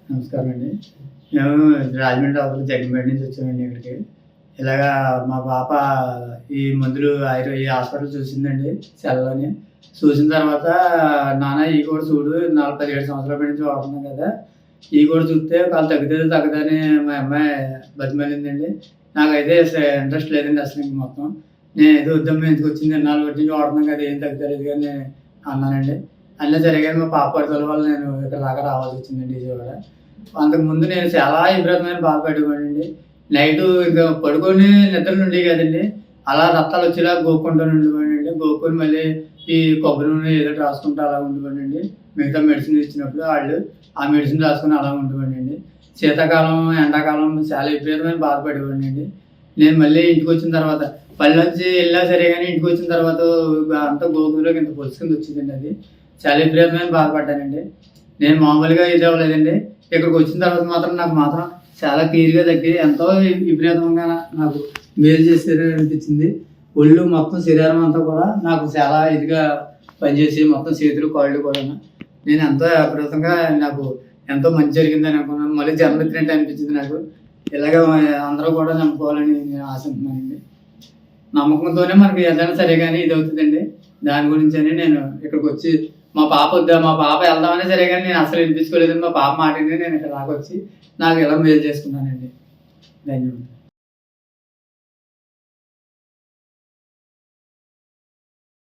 నమస్కారం అండి. మేము రాజమండ్రి అవతల జగన్పేట నుంచి వచ్చామండి ఇక్కడికి. ఇలాగా మా పాప ఈ మందులు ఈ హాస్పిటల్ చూసిందండి సెల్‌లోని. చూసిన తర్వాత నాన్న ఇవి కూడా చూడు 17 సంవత్సరాల నుంచి వాడుతున్నాం కదా! ఇవి కూడా చూస్తే ఒకవేళ తగ్గుతదో తగ్గదని మా అమ్మాయి బతిమాలిందండి. నాకైతే ఇంట్రెస్ట్ లేదండి అసలు ఇంక మొత్తం. నేనేదో వద్దమ్మా ఎందుకొచ్చింది ఇన్నాళ్ళ నుంచి వాడుతున్నాం కదా! ఏం తగ్గుతలేదు గాని అన్నానండి. అన్నీ సరే గాని మా పాప పట్టుదల వల్ల నేను ఇక్కడ దాకా రావాల్సొచ్చిందండి విజయవాడ. అంతకుముందు నేను చాలా విపరీతమైన బాధపడేవాడినండి. నైటు ఇంక పడుకొని నిద్రలు ఉండేవి కాదండి. అలా రక్తాలొచ్చేలా గోక్కుంటూనే ఉండేవాడినండి. గోక్కొని మళ్ళీ ఈ కొబ్బరి నూనె ఏదో ఒకటి రాసుకుంటూ అలా ఉండేవాడినండి. మిగతా మెడిసిన్ ఇచ్చినప్పుడు ఆళ్ళు ఆ మెడిసిన్ రాసుకొని అలా ఉండేవాడినండి. శీతాకాలం, ఎండాకాలం చాలా విపరీతమైన బాధపడేవాడినండి. నేను మళ్ళీ ఇంటికొచ్చిన తర్వాత పనిలోంచి ఎళ్ళినా సరే గాని ఇంటికొచ్చిన తర్వాత అంతా గోకులోకి ఇంత పొలుసు కింద వచ్చిందండి అది. చాలా విపరీతమైన బాధపడ్డానండి. నేను మామూలుగా ఇది అవ్వలేదండి. ఇక్కడికొచ్చిన తర్వాత నాకు చాలా క్లియర్‌గా తగ్గి ఎంతో విపరీతంగా నాకు మేలు చేశారని అనిపించింది. ఒళ్ళు మొత్తం శరీరం అంతా కూడా నాకు చాలా ఇదిగా పనిచేసి మొత్తం చేతులు, కాళ్ళు కూడాను. నేను ఎంతో విపరీతంగా నాకు ఎంతో మంచి జరిగిందని అనుకున్నాను. మళ్ళీ జన్మెత్తినట్టు అనిపించింది నాకు. ఇలాగ అందరూ కూడా నమ్ముకోవాలని నేను ఆశిస్తున్నానండి. నమ్మకంతోనే మనకి ఏదైనా సరే గాని ఇదవుతదండి. దాని గురించని నేను ఇక్కడికొచ్చి మా పాప వెళ్దామనే సరే గాని నేను అస్సలు వినిపించుకోలేదండి. మా పాప మాట విని నేను ఇక్కడ దాకొచ్చి నాకు ఇలా మేలు చేసుకున్నానండి. ధన్యవాదాలు.